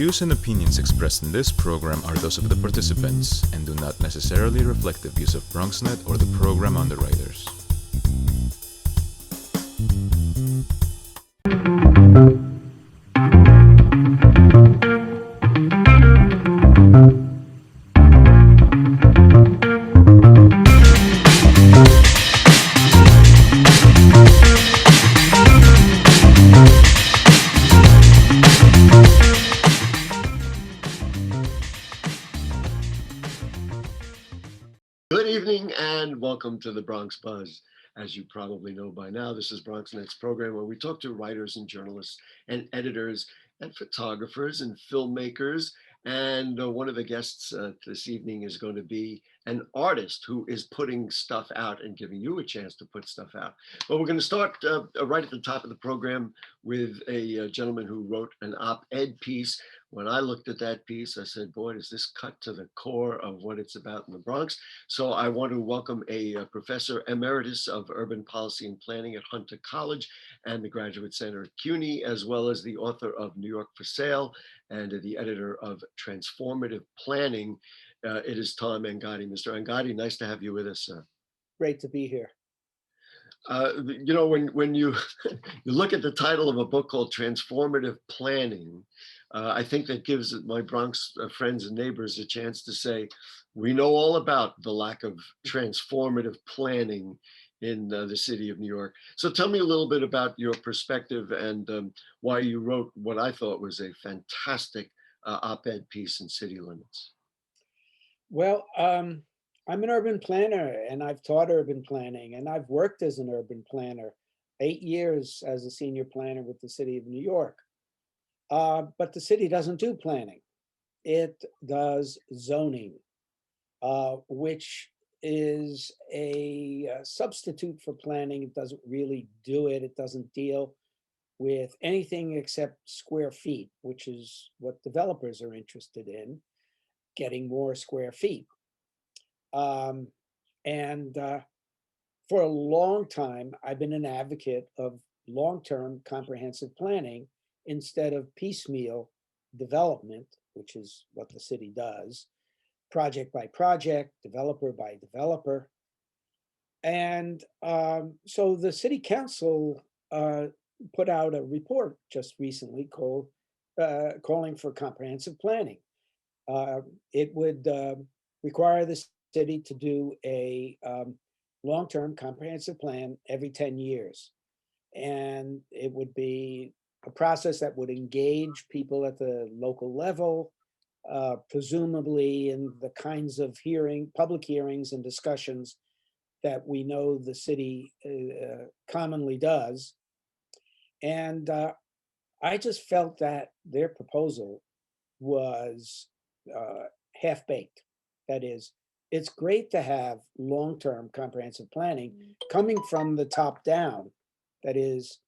views and opinions expressed in this program are those of the participants and do not necessarily reflect the views of BronxNet or the program underwriters. Good evening and welcome to the Bronx Buzz. As you probably know by now, this is BronxNet's program where we talk to writers and journalists and editors and photographers and filmmakers. And one of the guests this evening is going to be an artist who is putting stuff out and giving you a chance to put stuff out. But we're going to start right at the top of the program with a gentleman who wrote an op-ed piece. When I looked at that piece, I said, boy, does this cut to the core of what it's about in the Bronx. So I want to welcome a professor emeritus of urban policy and planning at Hunter College and the Graduate Center at CUNY, as well as the author of New York for Sale and the editor of Transformative Planning. It is Tom Angotti. Mr. Angotti, nice to have you with us, sir. Great to be here. When you you look at the title of a book called Transformative Planning, I think that gives my Bronx friends and neighbors a chance to say, we know all about the lack of transformative planning in the city of New York. So tell me a little bit about your perspective and why you wrote what I thought was a fantastic op-ed piece in City Limits. Well, I'm an urban planner and I've taught urban planning and I've worked as an urban planner, 8 years as a senior planner with the city of New York. But the city doesn't do planning. It does zoning, which is a substitute for planning. It doesn't really do it. It doesn't deal with anything except square feet, which is what developers are interested in, getting more square feet. And for a long time, I've been an advocate of long-term comprehensive planning instead of piecemeal development, which is what the city does, project by project, developer by developer. And so the city council put out a report just recently calling for comprehensive planning. It would require the city to do a long-term comprehensive plan every 10 years. And it would be a process that would engage people at the local level, presumably in the kinds of public hearings and discussions that we know the city commonly does. And I just felt that their proposal was half-baked. That is, it's great to have long-term comprehensive planning coming from the top down, that is,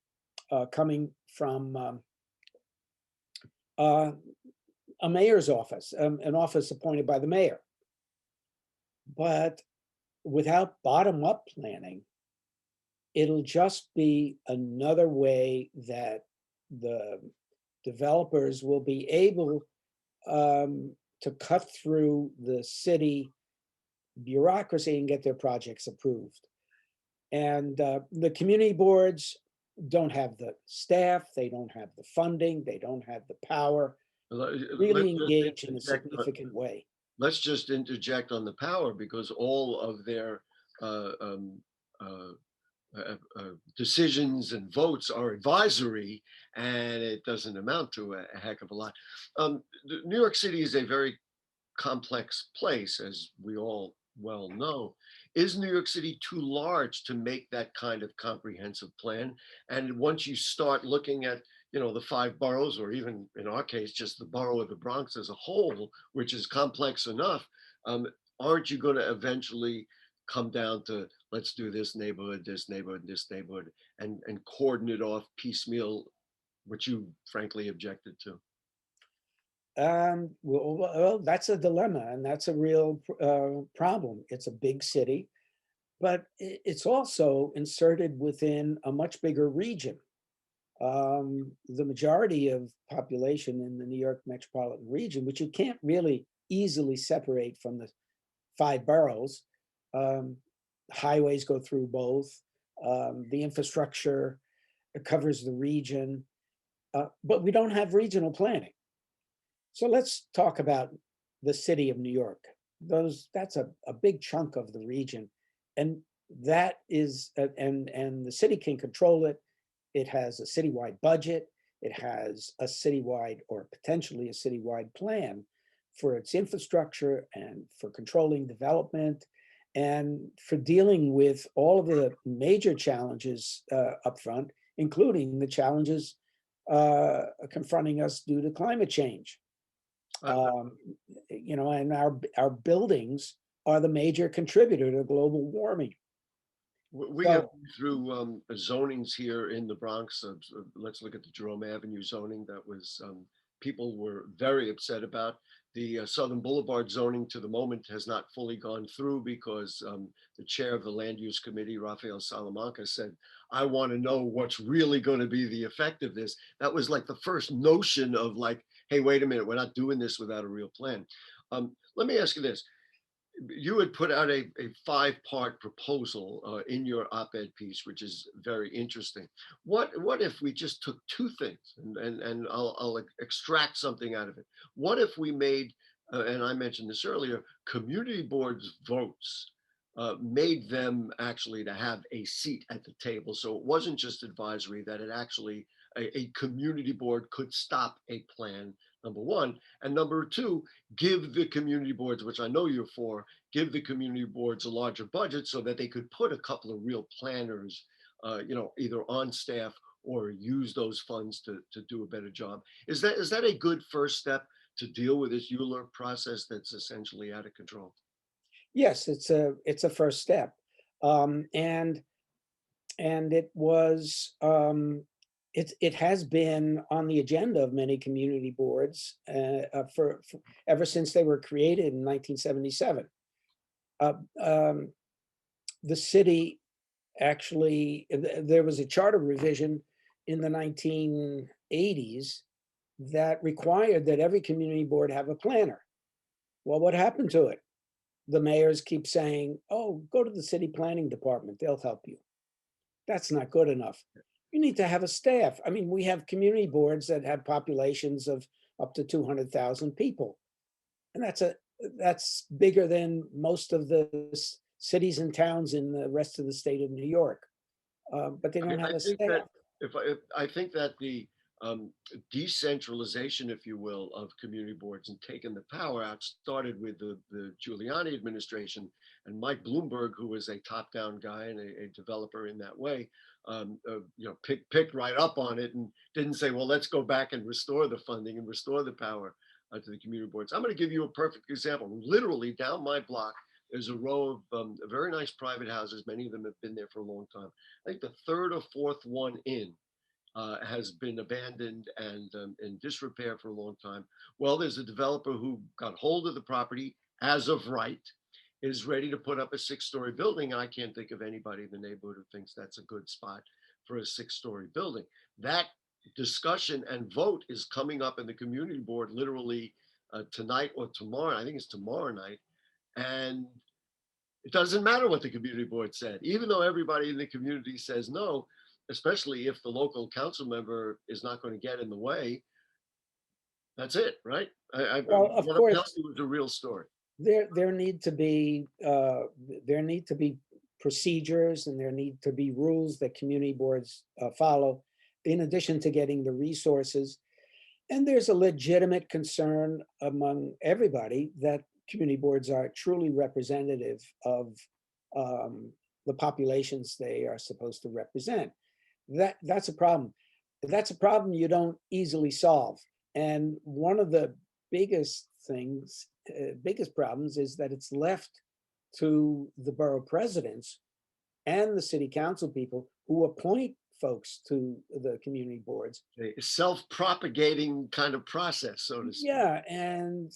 coming from a mayor's office, an office appointed by the mayor. But without bottom-up planning, it'll just be another way that the developers will be able to cut through the city bureaucracy and get their projects approved. And the community boards don't have the staff, they don't have the funding, they don't have the power, really engage in a significant way. Let's just interject on the power, because all of their decisions and votes are advisory, and it doesn't amount to a heck of a lot. New York City is a very complex place, as we all well know. Is New York City too large to make that kind of comprehensive plan? And once you start looking at, the 5 boroughs, or even in our case, just the borough of the Bronx as a whole, which is complex enough, aren't you going to eventually come down to, let's do this neighborhood, this neighborhood, this neighborhood, and cordon it off piecemeal, which you frankly objected to? Well, that's a dilemma, and that's a real problem. It's a big city, but it's also inserted within a much bigger region. The majority of population in the New York metropolitan region, which you can't really easily separate from the 5 boroughs. Um, Highways go through both. The infrastructure covers the region, but we don't have regional planning. So let's talk about the city of New York. That's a big chunk of the region, and that is and the city can control it. It has a citywide budget. It has a citywide or potentially a citywide plan for its infrastructure and for controlling development and for dealing with all of the major challenges up front, including the challenges confronting us due to climate change. And our buildings are the major contributor to global warming. We have been through zonings here in the Bronx. Let's look at the Jerome Avenue zoning that was people were very upset about. The Southern Boulevard zoning to the moment has not fully gone through because the chair of the Land Use Committee, Rafael Salamanca, said, I want to know what's really going to be the effect of this. That was like the first notion of like, hey, wait a minute, we're not doing this without a real plan. Let me ask you this. You had put out a 5-part proposal in your op-ed piece, which is very interesting. What if we just took 2 things and I'll extract something out of it? What if we made, and I mentioned this earlier, community boards votes made them actually to have a seat at the table. So it wasn't just advisory, that it actually, a community board could stop a plan, number one. And number two, give the community boards, which I know you're for, give the community boards a larger budget so that they could put a couple of real planners, either on staff or use those funds to do a better job. Is that a good first step to deal with this Euler process that's essentially out of control? Yes, it's a first step, and it was it has been on the agenda of many community boards for ever since they were created in 1977. The city actually, there was a charter revision in the 1980s that required that every community board have a planner. Well, what happened to it? The mayors keep saying, oh, go to the city planning department, they'll help you. That's not good enough. You need to have a staff. I mean, we have community boards that have populations of up to 200,000 people. And that's bigger than most of the cities and towns in the rest of the state of New York. But they don't have a staff. I think that the decentralization, if you will, of community boards and taking the power out started with the Giuliani administration, and Mike Bloomberg, who was a top-down guy and a developer in that way, picked right up on it and didn't say, well, let's go back and restore the funding and restore the power to the community boards. I'm going to give you a perfect example. Literally down my block, there's a row of very nice private houses. Many of them have been there for a long time. I think the 3rd or 4th one in has been abandoned and in disrepair for a long time. Well, there's a developer who got hold of the property as of right, is ready to put up a 6-story building. I can't think of anybody in the neighborhood who thinks that's a good spot for a 6-story building. That discussion and vote is coming up in the community board literally tonight or tomorrow. I think it's tomorrow night. And it doesn't matter what the community board said, even though everybody in the community says no, especially if the local council member is not going to get in the way. That's it, right? Well, of what I'm course, telling you is a real story. there need to be procedures and there need to be rules that community boards follow, in addition to getting the resources. And there's a legitimate concern among everybody that community boards are truly representative of the populations they are supposed to represent. That's a problem. That's a problem you don't easily solve. And one of the biggest problems is that it's left to the borough presidents and the city council people who appoint folks to the community boards. A self-propagating kind of process, so to speak. Yeah, and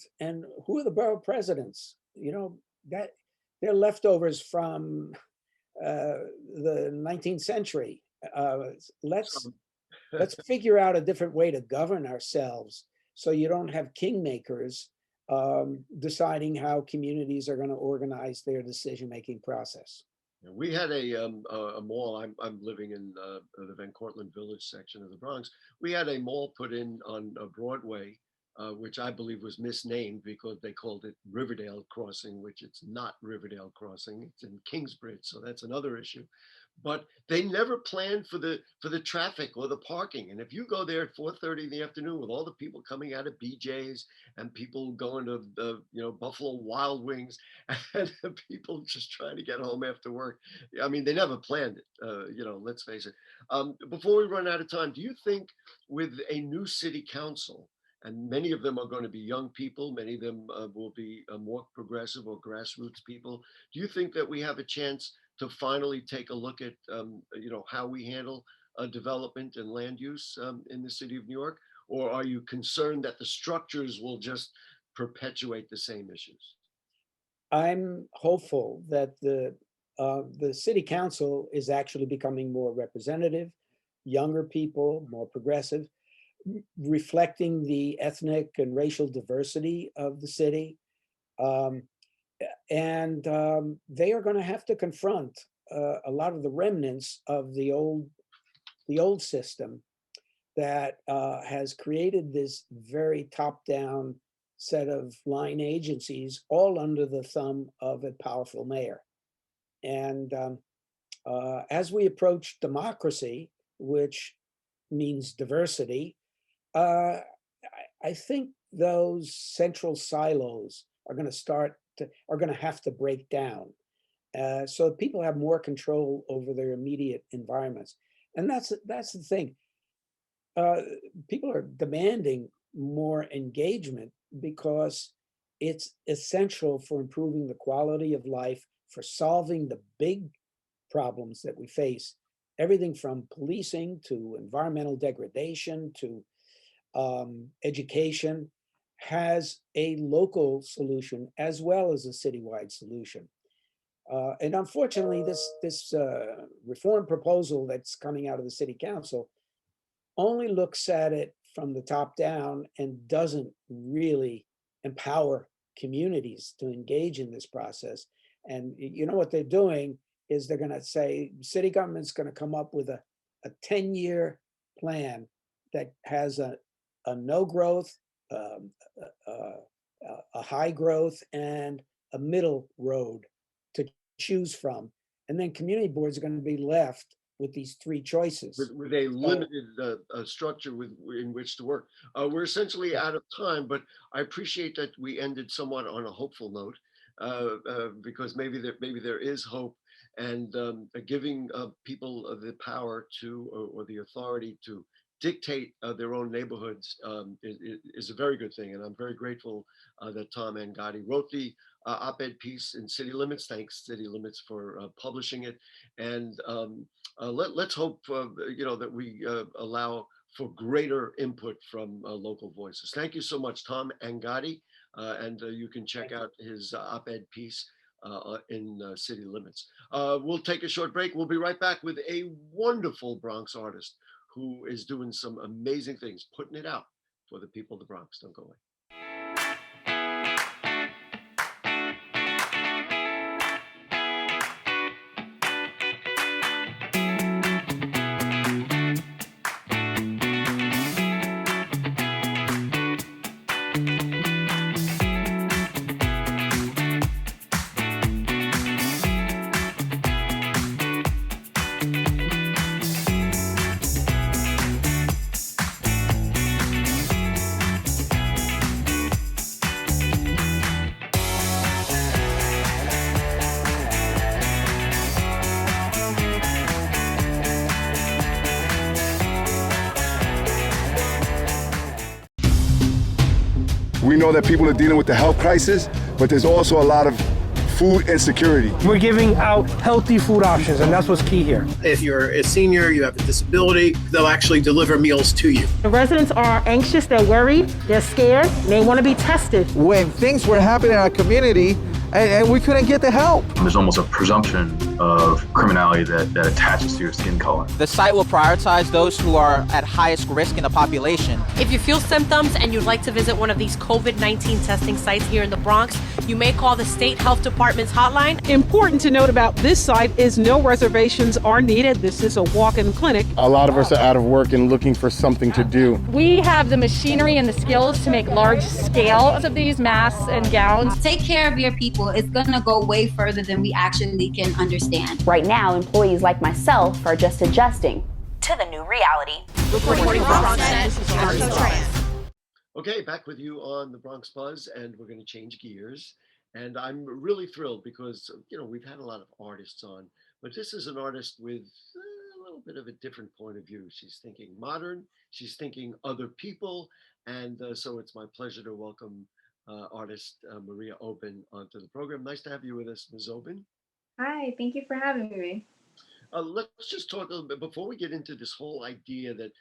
who are the borough presidents? That they're leftovers from the 19th century. Let's let's figure out a different way to govern ourselves so you don't have kingmakers deciding how communities are going to organize their decision-making process. We had a mall. I'm living in the Van Cortlandt Village section of the Bronx. We had a mall put in on Broadway, which I believe was misnamed because they called it Riverdale Crossing, which it's not Riverdale Crossing. It's in Kingsbridge, so that's another issue. But they never planned for the traffic or the parking. And if you go there at 4:30 in the afternoon with all the people coming out of BJ's and people going to the Buffalo Wild Wings and people just trying to get home after work, I mean, they never planned it. Let's face it. Before we run out of time, do you think with a new city council, and many of them are going to be young people, many of them will be more progressive or grassroots people, do you think that we have a chance to finally take a look at how we handle development and land use in the city of New York? Or are you concerned that the structures will just perpetuate the same issues? I'm hopeful that the city council is actually becoming more representative, younger people, more progressive, reflecting the ethnic and racial diversity of the city. And they are going to have to confront a lot of the remnants of the old system that has created this very top-down set of line agencies, all under the thumb of a powerful mayor. And as we approach democracy, which means diversity, I think those central silos are going to have to break down, so people have more control over their immediate environments. And that's the thing. People are demanding more engagement because it's essential for improving the quality of life, for solving the big problems that we face, everything from policing to environmental degradation to education, has a local solution as well as a citywide solution. And unfortunately, this reform proposal that's coming out of the city council only looks at it from the top down and doesn't really empower communities to engage in this process. And you know what they're doing is they're going to say, city government's going to come up with a 10-year plan that has a no growth, a high growth, and a middle road to choose from. And then community boards are going to be left with these three choices. With a limited structure in which to work. We're essentially out of time, but I appreciate that we ended somewhat on a hopeful note, because maybe there is hope, and giving people the power to, or the authority to dictate their own neighborhoods is a very good thing. And I'm very grateful that Tom Angotti wrote the op-ed piece in City Limits. Thanks, City Limits, for publishing it. And let's hope that we allow for greater input from local voices. Thank you so much, Tom Angotti. And you can check out his op-ed piece in City Limits. We'll take a short break. We'll be right back with a wonderful Bronx artist who is doing some amazing things, putting it out for the people of the Bronx. Don't go away. We know that people are dealing with the health crisis, but there's also a lot of food insecurity. We're giving out healthy food options, and that's what's key here. If you're a senior, you have a disability, they'll actually deliver meals to you. The residents are anxious, they're worried, they're scared, they want to be tested. When things were happening in our community and we couldn't get the help. There's almost a presumption of criminality that attaches to your skin color. The site will prioritize those who are at highest risk in the population. If you feel symptoms and you'd like to visit one of these COVID-19 testing sites here in the Bronx, you may call the State Health Department's hotline. Important to note about this site is no reservations are needed. This is a walk-in clinic. A lot of us are out of work and looking for something to do. We have the machinery and the skills to make large scales of these masks and gowns. Take care of your people. It's going to go way further than we actually can understand. Right now, employees like myself are just adjusting to the new reality. Reporting from BronxNet. Okay, back with you on the Bronx Buzz, and we're going to change gears. And I'm really thrilled because, we've had a lot of artists on, but this is an artist with a little bit of a different point of view. She's thinking modern, she's thinking other people, and so it's my pleasure to welcome artist Maria Oben onto the program. Nice to have you with us, Ms. Oben. Hi, thank you for having me. Let's just talk a little bit before we get into this whole idea that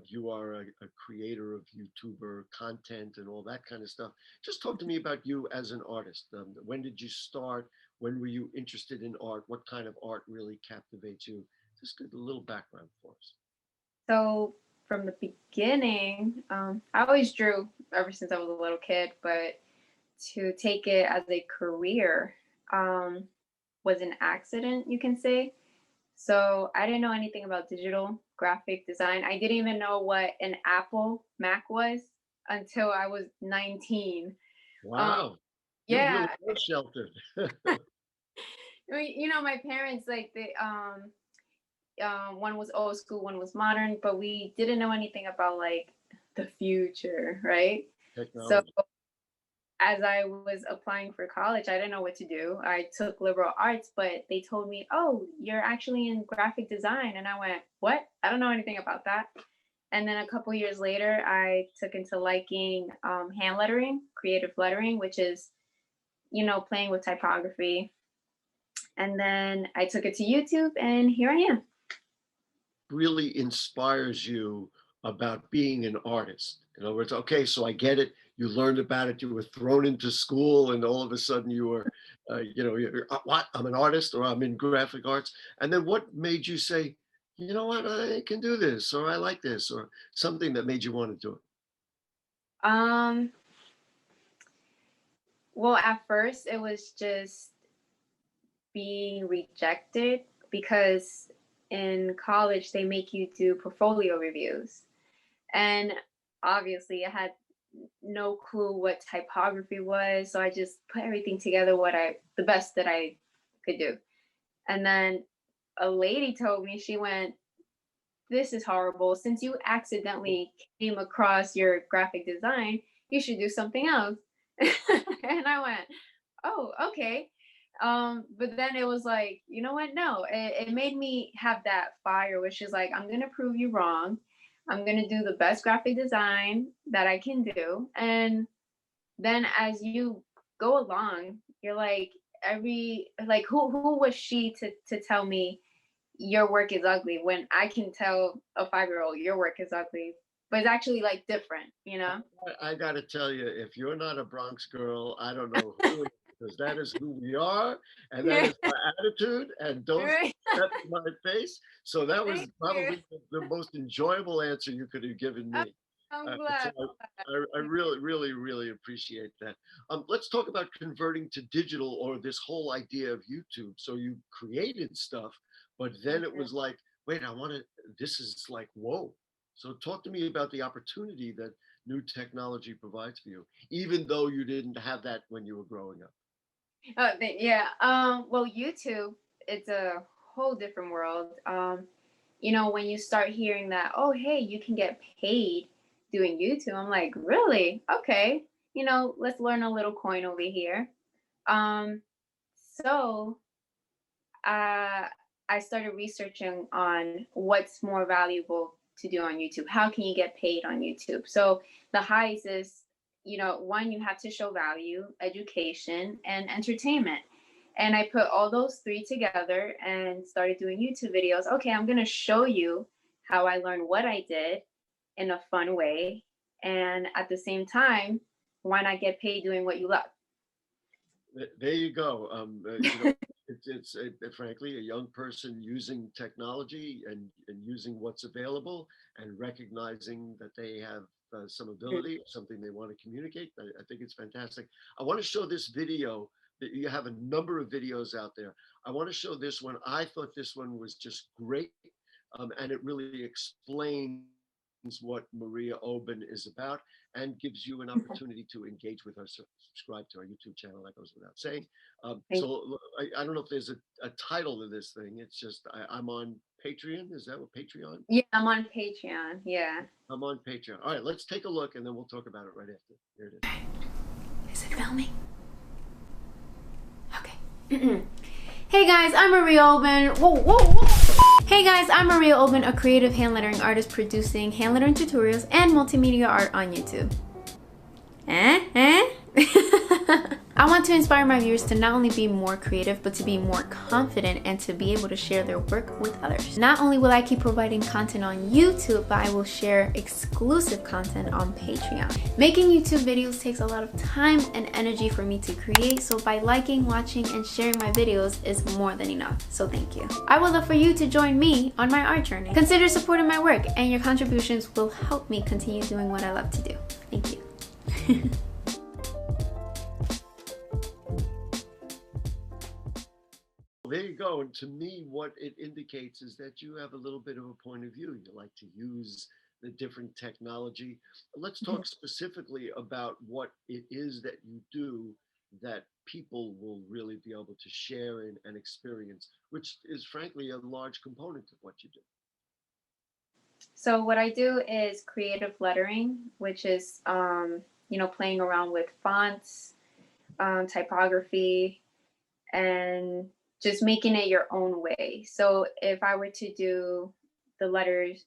you are a creator of YouTuber content and all that kind of stuff. Just talk to me about you as an artist. When did you start? When were you interested in art? What kind of art really captivates you? Just give a little background for us. So from the beginning, I always drew ever since I was a little kid, but to take it as a career was an accident, you can say. So I didn't know anything about digital graphic design. I didn't even know what an Apple Mac was until I was 19. Wow. Yeah. You're really sheltered. My parents, one was old school, one was modern, but we didn't know anything about the future, right? Technology. So as I was applying for college, I didn't know what to do. I took liberal arts, but they told me, oh, you're actually in graphic design. And I went, what? I don't know anything about that. And then a couple years later, I took into liking hand lettering, creative lettering, which is, playing with typography. And then I took it to YouTube, and here I am. Really inspires you about being an artist. In other words, okay, so I get it. You learned about it. You were thrown into school, and all of a sudden you were, what? I'm an artist, or I'm in graphic arts. And then what made you say, you know what? I can do this, or I like this, or something that made you want to do it? Well, at first it was just being rejected because in college they make you do portfolio reviews, and obviously I had no clue what typography was, so I just put everything together the best that I could do. And then a lady told me, she went, this is horrible. Since you accidentally came across your graphic design, you should do something else. And I went, oh, okay. But then it was like, you know what? No, it made me have that fire, which is like, I'm going to prove you wrong. I'm going to do the best graphic design that I can do. And then as you go along, you're like, who was she to tell me your work is ugly when I can tell a 5-year-old your work is ugly, but it's actually different, I got to tell you, if you're not a Bronx girl, I don't know who, because that is who we are, and that is my attitude, and don't step in my face. So that was probably the most enjoyable answer you could have given me. I'm glad. So I really, really, really appreciate that. Let's talk about converting to digital, or this whole idea of YouTube. So you created stuff, but then it was like, wait, this is like, whoa. So talk to me about the opportunity that new technology provides for you, even though you didn't have that when you were growing up. Well, YouTube, it's a whole different world. When you start hearing that, oh, hey, you can get paid doing YouTube, I'm like, really? Okay. Let's learn a little coin over here. So I started researching on what's more valuable to do on YouTube. How can you get paid on YouTube? So the highs is, one, you have to show value, education, and entertainment. And I put all those three together and started doing YouTube videos. Okay, I'm going to show you how I learned what I did in a fun way. And at the same time, why not get paid doing what you love? There you go. it's frankly a young person using technology and using what's available and recognizing that they have some ability, something they want to communicate. I think it's fantastic. I want to show this video. That you have a number of videos out there. I want to show this one. I thought this one was just great, and it really explains what Maria Oben is about and gives you an opportunity to engage with her. Subscribe to our YouTube channel. That goes without saying. So I don't know if there's a title to this thing. It's just I'm on Patreon. Is that what Patreon? Yeah, I'm on Patreon. Yeah. I'm on Patreon. All right, let's take a look and then we'll talk about it right after. Here it is. Is it filming? Hey guys, I'm Maria Oben. Whoa. Hey guys, I'm Maria Oben, a creative hand lettering artist producing hand lettering tutorials and multimedia art on YouTube. I want to inspire my viewers to not only be more creative, but to be more confident and to be able to share their work with others. Not only will I keep providing content on YouTube, but I will share exclusive content on Patreon. Making YouTube videos takes a lot of time and energy for me to create, so by liking, watching, and sharing my videos is more than enough, so thank you. I would love for you to join me on my art journey. Consider supporting my work, and your contributions will help me continue doing what I love to do. Thank you. There you go. And to me, what it indicates is that you have a little bit of a point of view. You like to use the different technology. Let's talk specifically about what it is that you do that people will really be able to share and experience, which is frankly a large component of what you do. So what I do is creative lettering, which is, playing around with fonts, typography, and just making it your own way. So if I were to do the letters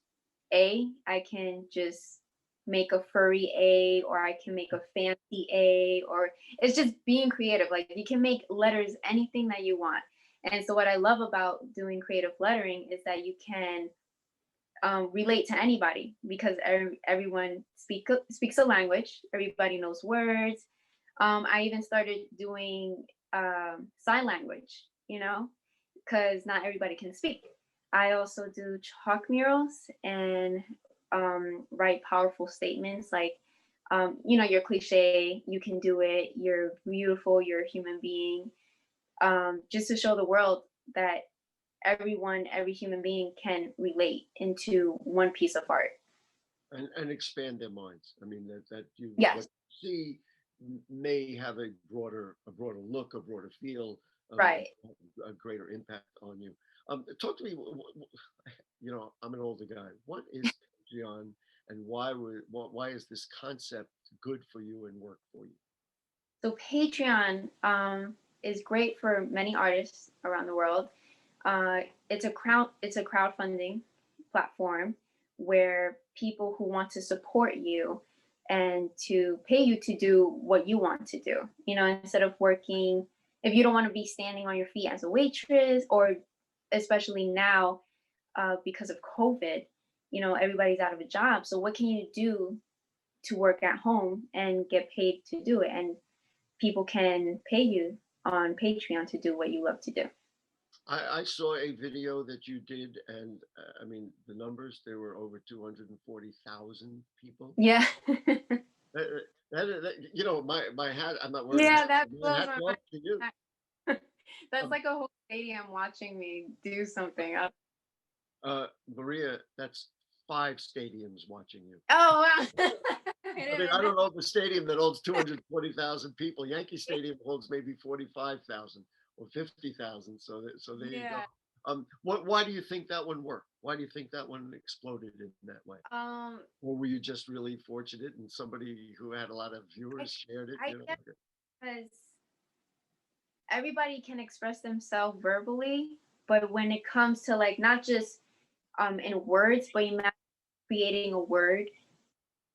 A, I can just make a furry A, or I can make a fancy A, or it's just being creative. Like you can make letters anything that you want. And so what I love about doing creative lettering is that you can relate to anybody, because everyone speaks a language. Everybody knows words. I even started doing sign language, because not everybody can speak. I also do chalk murals and write powerful statements like, your cliche, you can do it, you're beautiful, you're a human being, just to show the world that every human being can relate into one piece of art. And expand their minds. I mean, that you yes. See may have a broader look, a broader feel, right, a greater impact on you. Talk to me. I'm an older guy. What is Patreon, and why is this concept good for you and work for you? So Patreon is great for many artists around the world. It's a crowdfunding platform where people who want to support you and to pay you to do what you want to do, instead of working, if you don't want to be standing on your feet as a waitress, or especially now because of COVID, everybody's out of a job. So what can you do to work at home and get paid to do it? And people can pay you on Patreon to do what you love to do. I saw a video that you did, and I mean, the numbers, there were over 240,000 people. Yeah. My hat, I'm not wearing yeah, that blows my my hat to you. That's like a whole stadium watching me do something. Maria, that's 5 stadiums watching you. Oh, wow. I don't know if the stadium that holds 240,000 people, Yankee Stadium holds maybe 45,000 or 50,000. So there you go. Why do you think that one worked? Why do you think that one exploded in that way? Or were you just really fortunate and somebody who had a lot of viewers shared it? I guess because everybody can express themselves verbally, but when it comes to like not just in words, but imagine creating a word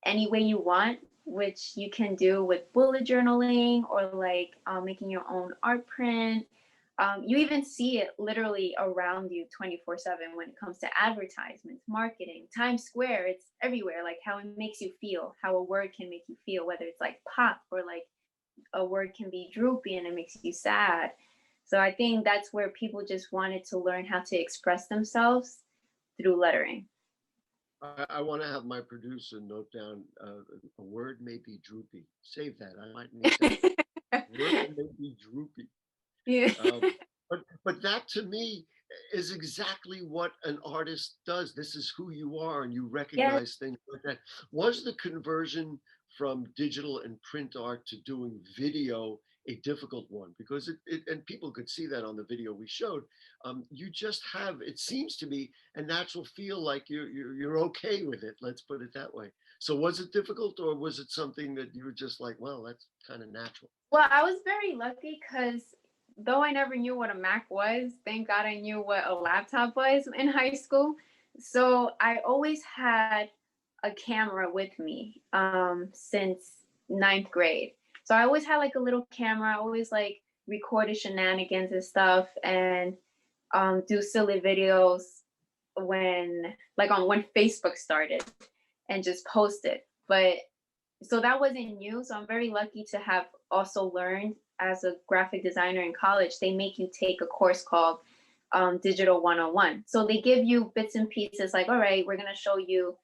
any way you want, which you can do with bullet journaling or like making your own art print. You even see it literally around you 24/7 when it comes to advertisements, marketing, Times Square, it's everywhere, like how it makes you feel, how a word can make you feel, whether it's like pop or like a word can be droopy and it makes you sad. So I think that's where people just wanted to learn how to express themselves through lettering. I want to have my producer note down a word may be droopy. Save that. I might need that. Word may be droopy. Yeah. But that to me is exactly what an artist does. This is who you are, and you recognize things like that. Was the conversion from digital and print art to doing video a difficult one? Because and people could see that on the video we showed. You just have, it seems to me, a natural feel like you're okay with it. Let's put it that way. So was it difficult, or was it something that you were just like, well, that's kind of natural? Well, I was very lucky because though I never knew what a Mac was, thank God I knew what a laptop was in high school. So I always had a camera with me since 9th grade. So I always had like a little camera. I always like recorded shenanigans and stuff, and do silly videos when Facebook started, and just post it. But so that wasn't new. So I'm very lucky to have also learned as a graphic designer in college. They make you take a course called Digital 101. So they give you bits and pieces like, all right, we're going to show you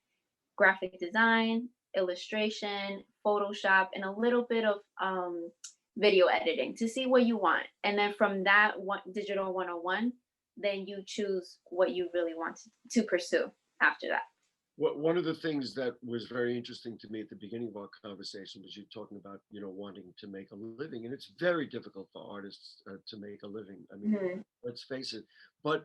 graphic design, illustration, Photoshop, and a little bit of video editing to see what you want. And then from that Digital 101, then you choose what you really want to pursue after that. One of the things that was very interesting to me at the beginning of our conversation was you talking about, wanting to make a living, and it's very difficult for artists to make a living. I mean, let's face it. But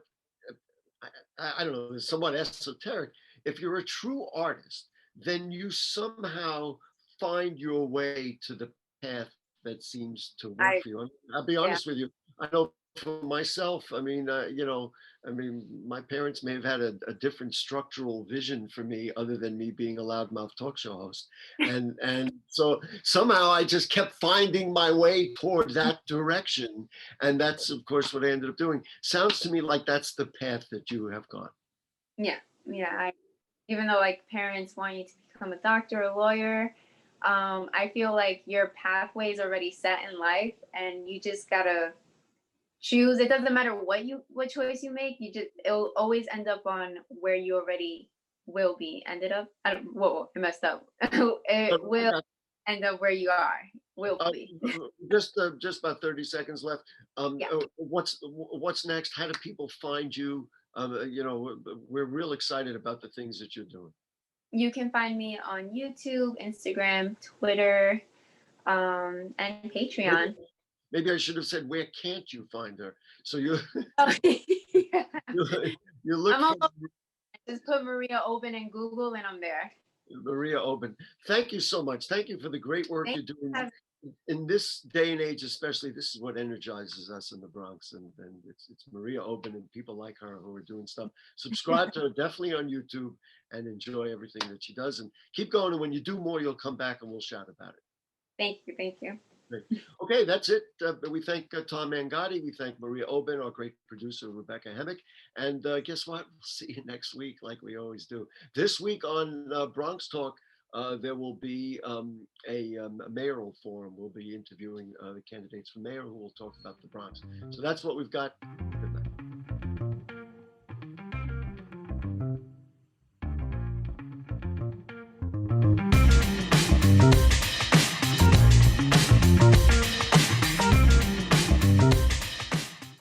I don't know, it's somewhat esoteric. If you're a true artist, then you somehow find your way to the path that seems to work for you. I'll be honest with you. I know for myself, I mean, my parents may have had a different structural vision for me other than me being a loudmouth talk show host. And so somehow I just kept finding my way toward that direction. And that's, of course, what I ended up doing. Sounds to me like that's the path that you have gone. Yeah. Even though like parents want you to become a doctor or a lawyer, I feel like your pathway is already set in life, and you just gotta choose. It doesn't matter what choice you make. It'll always end up on where you already will be ended up. I messed up. It will end up where you are. Will be. Just about 30 seconds left. What's next? How do people find you? We're real excited about the things that you're doing. You can find me on YouTube, Instagram, Twitter, and Patreon. Maybe I should have said, where can't you find her? So you look. Just put Maria Oben in Google, and I'm there. Maria Oben, thank you so much. Thank you for the great work you're doing. In this day and age, especially, this is what energizes us in the Bronx, and it's Maria Oben and people like her who are doing stuff. Subscribe to her definitely on YouTube and enjoy everything that she does, and keep going. And when you do more, you'll come back and we'll shout about it. Thank you. Great. Okay, that's it. We thank Tom Angotti. We thank Maria Oben, our great producer, Rebecca Hemick. And guess what? We'll see you next week like we always do. This week on Bronx Talk, there will be a mayoral forum. We'll be interviewing the candidates for mayor who will talk about the Bronx. So that's what we've got.